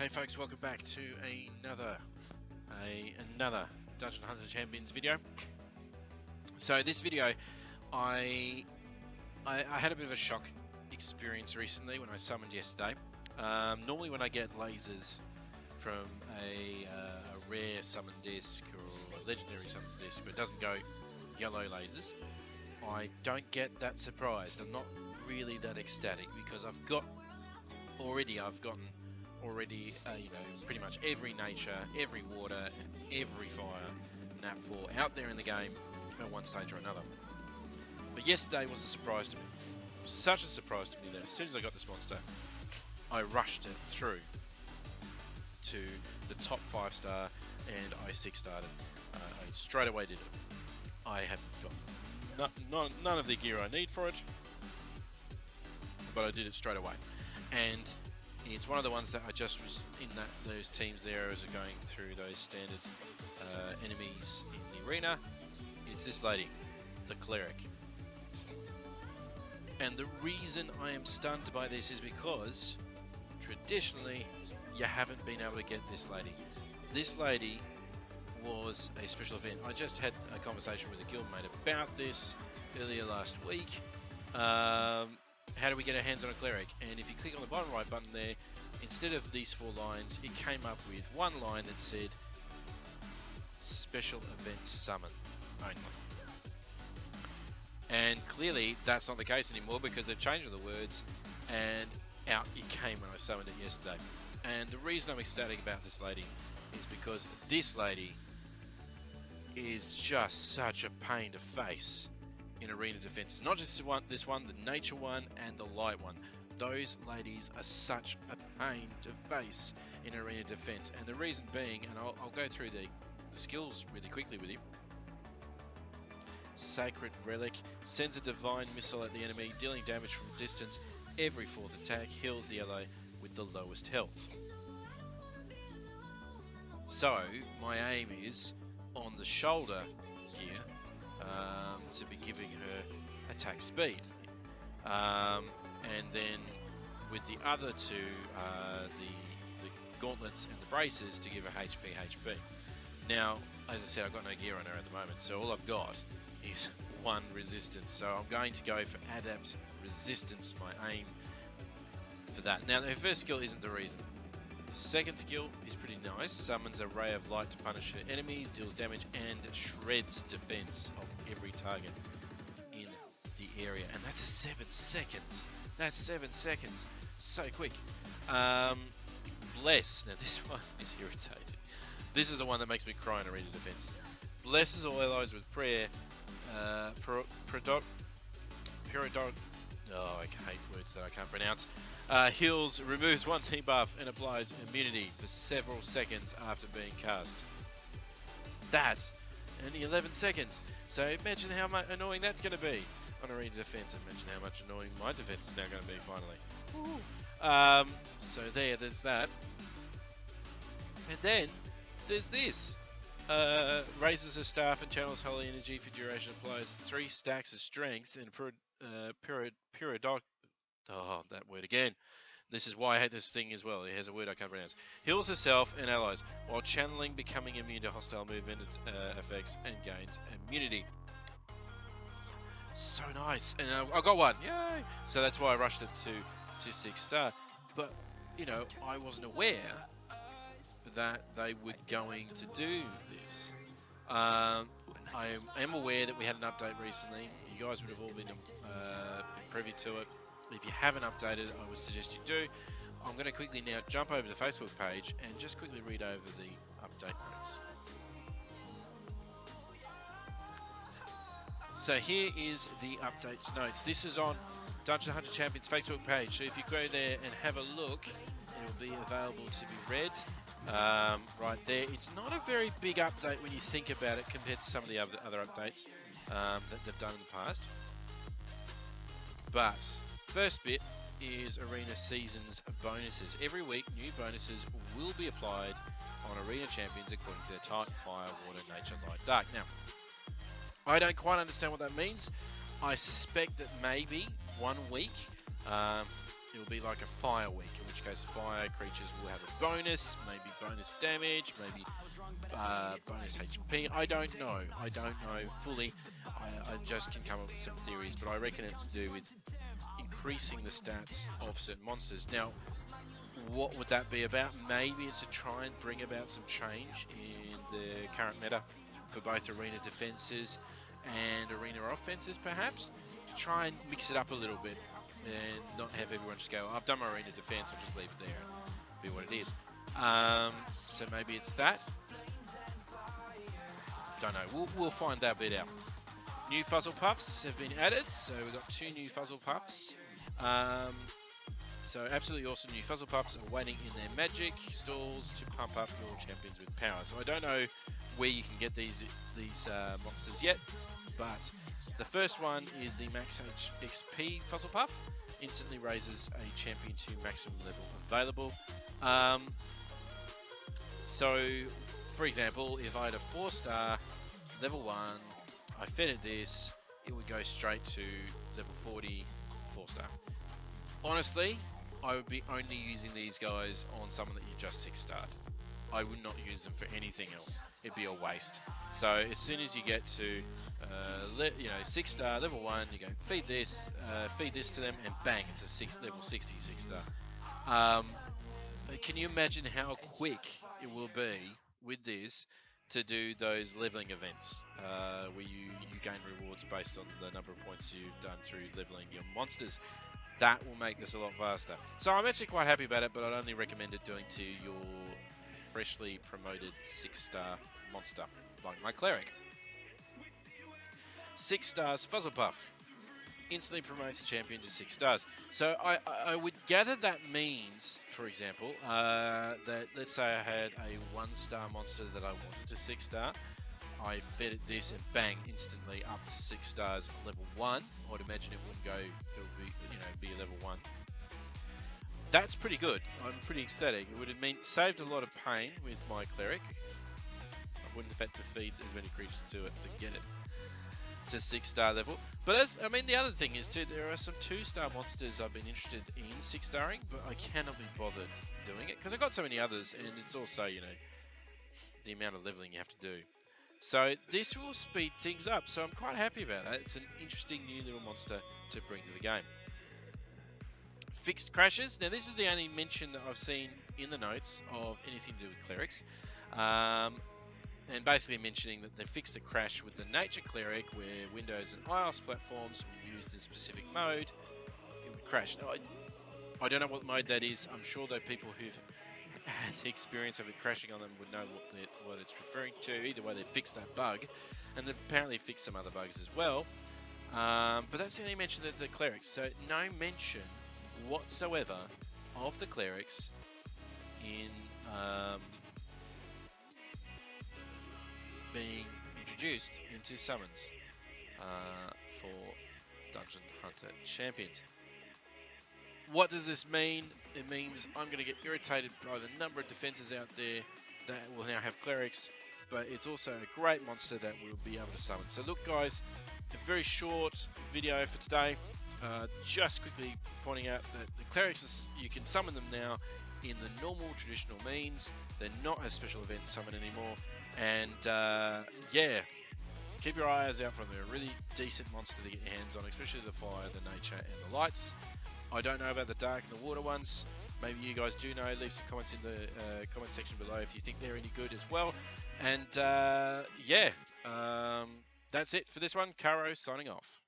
Hey folks, welcome back to another Dungeon Hunter Champions video. So this video, I had a bit of a shock experience recently when I summoned yesterday. Normally when I get lasers from a rare summon disc or a legendary summon disc, but it doesn't go yellow lasers, I don't get that surprised. I'm not really that ecstatic because I've gotten pretty much every nature, every water, and every fire nat 4 out there in the game at one stage or another. But yesterday was a surprise to me. Such a surprise to me that as soon as I got this monster, I rushed it through to the top 5-star and I 6-starred it. I straight away did it. I haven't got none of the gear I need for it, but I did it straight away. And it's one of the ones that I just was in those teams there as going through those standard enemies in the arena. It's this lady, the Cleric. And the reason I am stunned by this is because traditionally you haven't been able to get this lady. This lady was a special event. I just had a conversation with a guildmate about this earlier last week. How do we get our hands on a Cleric? And if you click on the bottom right button there, instead of these 4 lines, it came up with one line that said special event summon only. And clearly that's not the case anymore because they've changed all the words, and out it came when I summoned it yesterday. And the reason I'm ecstatic about this lady is because this lady is just such a pain to face in arena defense. Not just this one, the nature one and the light one. Those ladies are such a pain to face in arena defense. And the reason being, and I'll go through the skills really quickly with you. Sacred Relic sends a divine missile at the enemy, dealing damage from distance. Every 4th attack heals the ally with the lowest health. So my aim is on the shoulder gear to be giving her attack speed, and then with the other 2, the gauntlets and the braces, to give her HP. Now, as I said, I've got no gear on her at the moment, so all I've got is 1 resistance. So I'm going to go for Adapt Resistance, my aim for that. Now, her first skill isn't the reason. The second skill is pretty nice. Summons a ray of light to punish her enemies, deals damage, and shreds defense of every target in the area. And that's a 7 seconds. That's 7 seconds. So quick. Bless. Now this one is irritating. This is the one that makes me cry in arena defense. Blesses all allies with prayer. Oh, I hate words that I can't pronounce. Heals, removes 1 team buff, and applies immunity for several seconds after being cast. That's only 11 seconds. So imagine how annoying that's going to be on arena defense. Imagine how much annoying my defense is now going to be finally. So there's that. And then there's this. Raises a staff and channels holy energy for duration. Applies 3 stacks of strength and that word again. This is why I hate this thing as well. It has a word I can't pronounce. Heals herself and allies while channeling, becoming immune to hostile movement effects, and gains immunity. So nice. And I got 1. Yay! So that's why I rushed it to 6-star. But, you know, I wasn't aware that they were going to do this. I am aware that we had an update recently. You guys would have all been privy to it. If you haven't updated, I would suggest you do. I'm going to quickly now jump over to the Facebook page and just quickly read over the update notes. So here is the updates notes. This is on Dungeon Hunter Champions Facebook page. So if you go there and have a look, it will be available to be read. Right there. It's not a very big update when you think about it compared to some of the other updates that they've done in the past. But first bit is Arena Seasons bonuses. Every week, new bonuses will be applied on Arena Champions according to their type: fire, water, nature, light, dark. Now, I don't quite understand what that means. I suspect that maybe 1 week it'll be like a fire week, in which case fire creatures will have a bonus, maybe bonus damage, maybe bonus HP. I don't know. I don't know fully. I just can come up with some theories, but I reckon it's to do with increasing the stats of certain monsters. Now, what would that be about? Maybe it's to try and bring about some change in the current meta for both arena defenses and arena offenses, perhaps, to try and mix it up a little bit and not have everyone just go, I've done my arena defense, I'll just leave it there and be what it is. So maybe it's that. Don't know. We'll find that bit out. New Fuzzle Puffs have been added, so we've got 2 new Fuzzle Puffs. So absolutely awesome new Fuzzle Puffs are waiting in their magic stalls to pump up your champions with power. So I don't know where you can get these monsters yet, but the first one is the Max XP Fuzzle Puff. Instantly raises a champion to maximum level available. So, for example, if I had a 4-star level 1, I fed it this, it would go straight to level 40 4-star. Honestly, I would be only using these guys on someone that you just 6-starred. I would not use them for anything else. It'd be a waste. So as soon as you get to 6-star level 1, you go feed this to them, and bang, it's a level 60 6-star. Can you imagine how quick it will be with this to do those leveling events where you gain rewards based on the number of points you've done through leveling your monsters? That will make this a lot faster. So I'm actually quite happy about it, but I'd only recommend it doing to your freshly promoted 6-star monster, like my Cleric. 6 stars Fuzzle Puff. Instantly promotes a champion to 6 stars. So I would gather that means, for example, that let's say I had a 1-star monster that I wanted to 6-star. I fed it this and bang, instantly up to 6 stars level 1. I would imagine it wouldn't go, it would be, be a level 1. That's pretty good. I'm pretty ecstatic. It would have saved a lot of pain with my Cleric. I wouldn't have had to feed as many creatures to it to get it to 6-star level. But the other thing is too, there are some 2-star monsters I've been interested in 6-starring, but I cannot be bothered doing it because I've got so many others, and it's also, the amount of leveling you have to do. So this will speed things up, so I'm quite happy about that. It's an interesting new little monster to bring to the game. Fixed crashes. Now this is the only mention that I've seen in the notes of anything to do with Clerics. And basically mentioning that they fixed a crash with the Nature Cleric where Windows and iOS platforms were used in specific mode, it would crash. Now, I don't know what mode that is. I'm sure that people who've had the experience of it crashing on them would know what it's referring to. Either way, they fixed that bug, and they apparently fixed some other bugs as well. But that's the only mention of the Clerics. So no mention whatsoever of the Clerics in being introduced into summons for Dungeon Hunter Champions. What does this mean? It means I'm going to get irritated by the number of defenses out there that will now have Clerics, but it's also a great monster that we'll be able to summon. So look guys, a very short video for today, just quickly pointing out that the Clerics, you can summon them now in the normal traditional means. They're not a special event summon anymore, and yeah, keep your eyes out for them. They're a really decent monster to get your hands on, especially the fire, the nature, and the lights. I don't know about the dark and the water ones. Maybe you guys do know. Leave some comments in the comment section below if you think they're any good as well. And yeah, that's it for this one. Karo signing off.